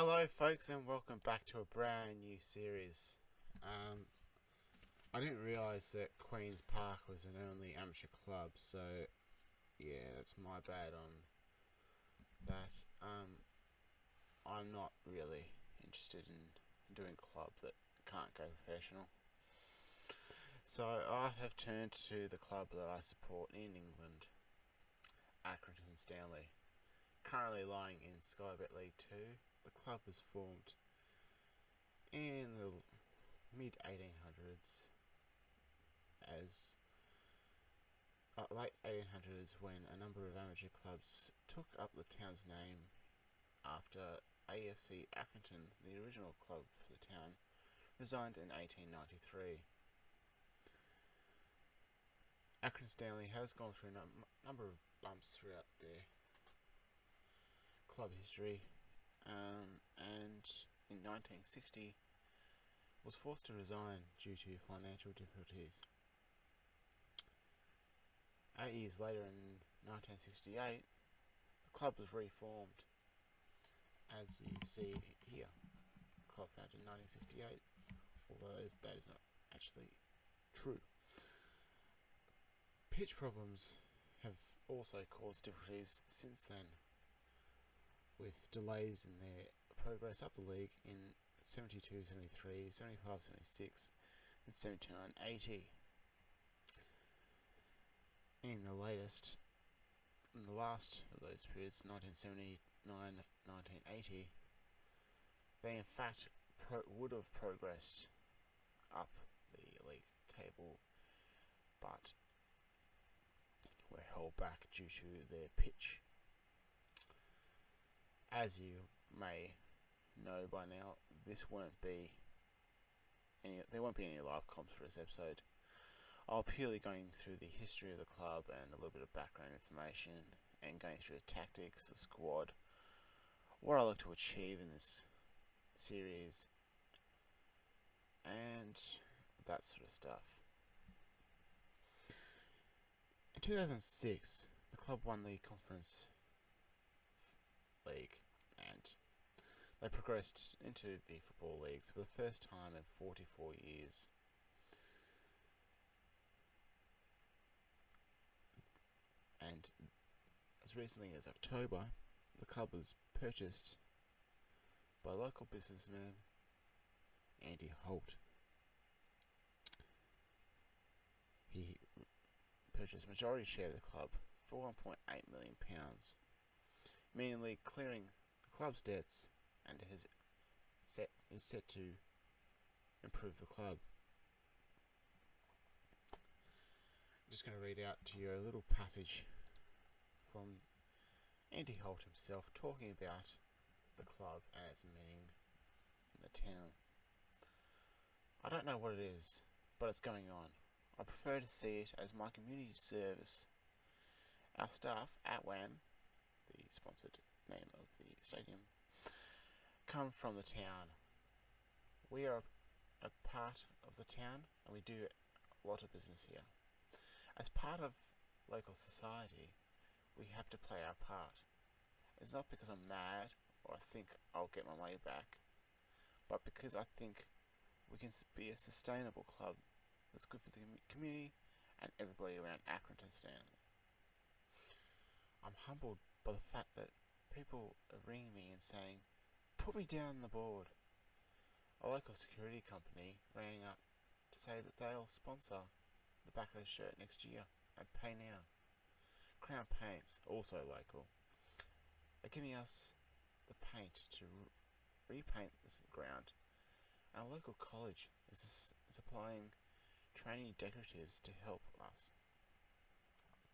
Hello folks and welcome back to a brand new series. I didn't realise that Queen's Park was an only amateur club, so yeah, that's my bad on that. I'm not really interested in doing a club that can't go professional. So I have turned to the club that I support in England, Accrington Stanley. Currently lying in Sky Bet League 2, the club was formed in the mid 1800s as late 1800s when a number of amateur clubs took up the town's name after AFC Accrington, the original club for the town, resigned in 1893. Accrington Stanley has gone through a number of bumps throughout their club history, and in 1960 was forced to resign due to financial difficulties. 8 years later, in 1968, the club was reformed, as you see here. The club founded in 1968, although that is not actually true. Pitch problems have also caused difficulties since then, with delays in their progress up the league in 72, 73, 75, 76 and 79, 80. In the last of those periods, 1979, 1980, they in fact would have progressed up the league table, but were held back due to their pitch. As you may know by now, there won't be any live comps for this episode. I'll purely going through the history of the club and a little bit of background information, and going through the tactics, the squad, what I look to achieve in this series, and that sort of stuff. In 2006, the club won the Conference League, and they progressed into the Football Leagues for the first time in 44 years. And as recently as October, the club was purchased by local businessman Andy Holt. He purchased majority share of the club for £1.8 million, immediately clearing the club's debts, and is set to improve the club. I'm just going to read out to you a little passage from Andy Holt himself talking about the club and its meaning in the town. I don't know what it is, but it's going on. I prefer to see it as my community service. Our staff at WAM, the sponsored name of the stadium, come from the town. We are a part of the town, and we do a lot of business here. As part of local society, we have to play our part. It's not because I'm mad or I think I'll get my money back, but because I think we can be a sustainable club that's good for the community and everybody around Accrington Stanley. I'm humbled by the fact that people are ringing me and saying, "Put me down on the board." A local security company rang up to say that they'll sponsor the back of the shirt next year and pay now. Crown Paints, also local, are giving us the paint to repaint this ground, and a local college is supplying training decoratives to help us.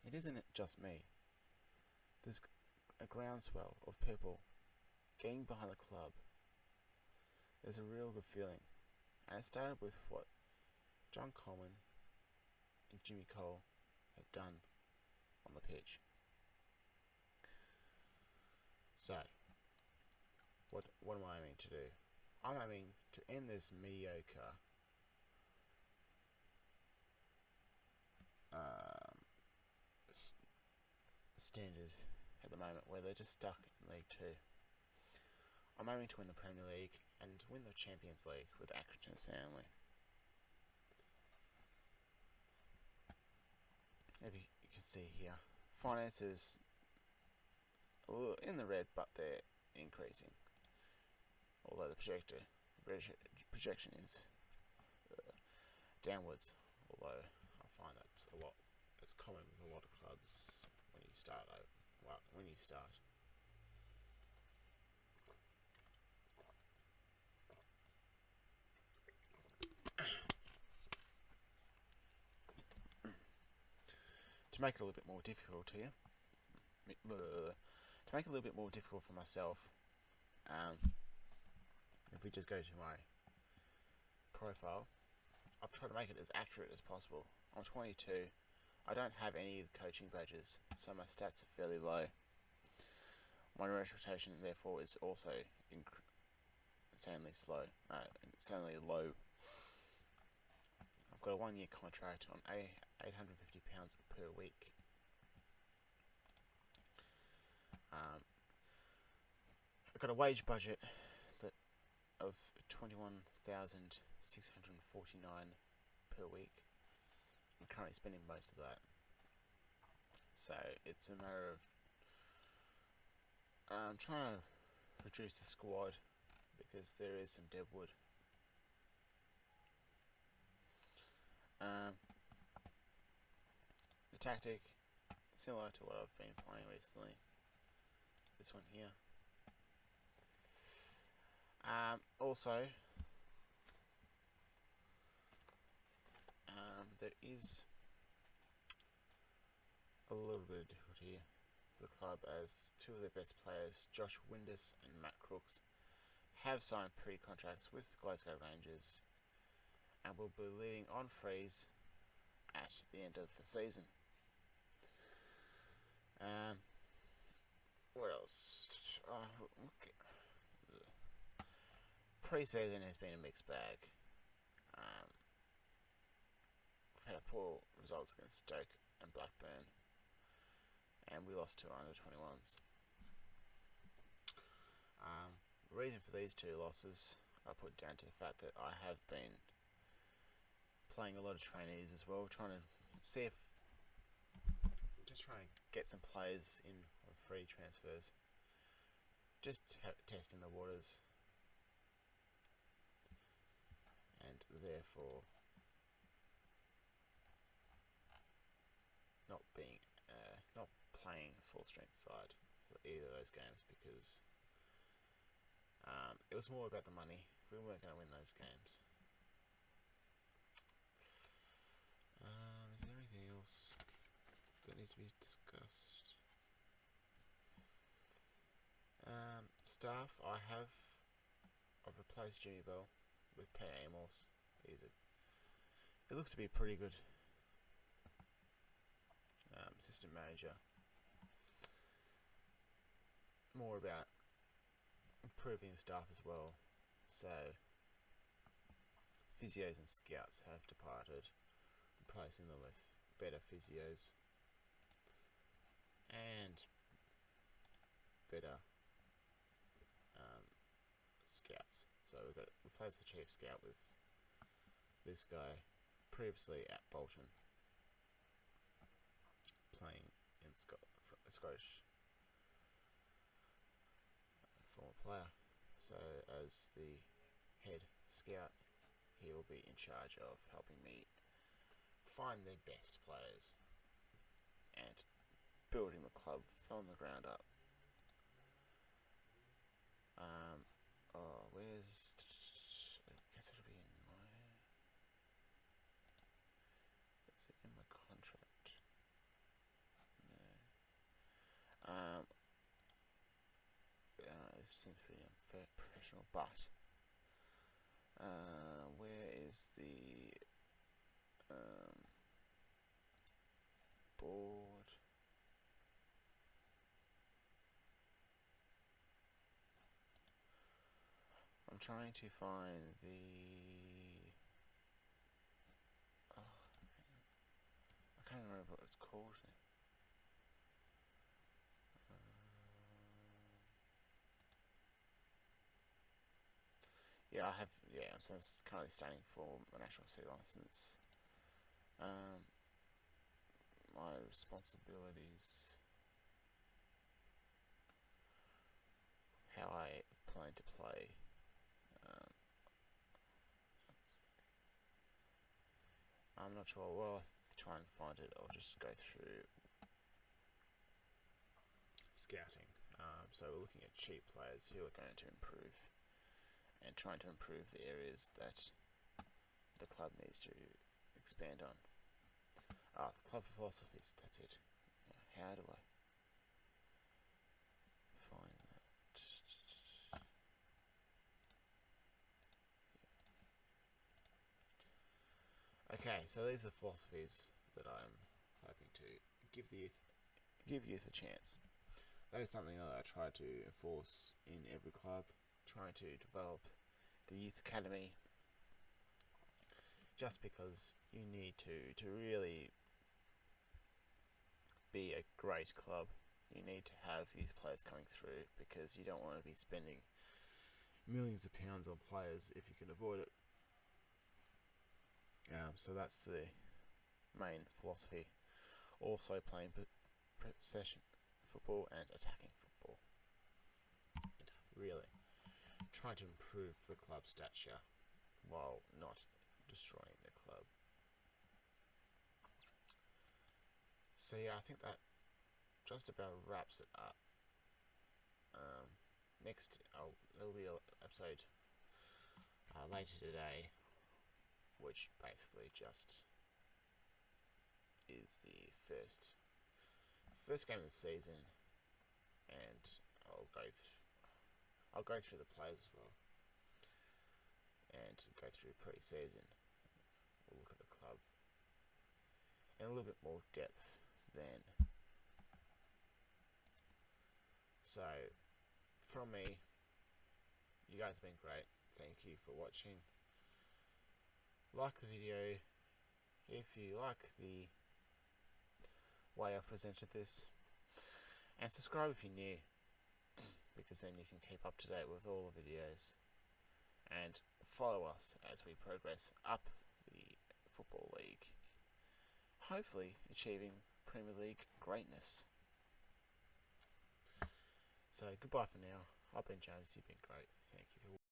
It isn't just me. There's a groundswell of people getting behind the club. There's a real good feeling, and it started with what John Coleman and Jimmy Cole have done on the pitch. So, what am I aiming to do? I'm aiming to end this mediocre standard at the moment, where they're just stuck in League 2. I'm aiming to win the Premier League and win the Champions League with Accrington Stanley. Maybe you can see here, finances in the red, but they're increasing. Although the projection is downwards. Although I find that's it's common with a lot of clubs when you start. To make it a little bit more difficult here, to make it a little bit more difficult for myself, if we just go to my profile, I've tried to make it as accurate as possible. I'm 22. I don't have any of the coaching badges, so my stats are fairly low. My reputation, therefore, is also insanely low. I've got a 1-year contract on £850 per week. I've got a wage budget of $21,649 per week. I'm currently spending most of that, so it's a matter of trying to reduce the squad because there is some deadwood. The tactic, similar to what I've been playing recently. This one here. Also, there is a little bit of difficulty here for the club as two of their best players, Josh Windus and Matt Crooks, have signed pre-contracts with Glasgow Rangers and will be leaving on freeze at the end of the season. What else? Okay. Pre-season has been a mixed bag. We've had poor results against Stoke and Blackburn, and we lost to our under-21s. The reason for these two losses I put down to the fact that I have been playing a lot of trainees as well, trying to get some players in on free transfers, just testing the waters, and therefore not playing a full strength side for either of those games because it was more about the money. We weren't going to win those games. Is there anything else that needs to be discussed? Staff, I've replaced Jimmy Bell with Pat Amos. He looks to be a pretty good assistant manager. More about improving the staff as well. So physios and scouts have departed, replacing them with better physios and better scouts. So we've got to replace the chief scout with this guy, previously at Bolton, playing in Scottish former player. So as the head scout, he will be in charge of helping me find the best players and building the club from the ground up. Where's... I guess it'll be in my... Is it in my contract? No. This seems pretty unfair, professional, but where is the board? I'm trying to find the... I can't remember what it's called. Yeah, I have. Yeah, so I'm currently studying for my National Sea license. My responsibilities, how I plan to play. Um, I'm not sure. Well, I'll try and find it. I'll just go through scouting. So we're looking at cheap players who are going to improve and trying to improve the areas that the club needs to expand on. Club philosophies, that's it. How do I find that? Okay, so these are philosophies that I'm hoping to give youth a chance. That is something that I try to enforce in every club, trying to develop the youth academy, just because you need to really be a great club. You need to have youth players coming through, because you don't want to be spending millions of pounds on players if you can avoid it. So that's the main philosophy. Also playing possession football and attacking football. And really trying to improve the club stature while not destroying the club. So yeah, I think that just about wraps it up. Next, there'll be an episode later today, which basically just is the first game of the season, and I'll go through the players as well, and go through pre-season. We'll look at the club in a little bit more depth then. So, from me, you guys have been great. Thank you for watching. Like the video if you like the way I've presented this, and subscribe if you're new, because then you can keep up to date with all the videos, and follow us as we progress up the Football League, hopefully achieving Premier League greatness. So goodbye for now. I've been James, you've been great. Thank you for watching.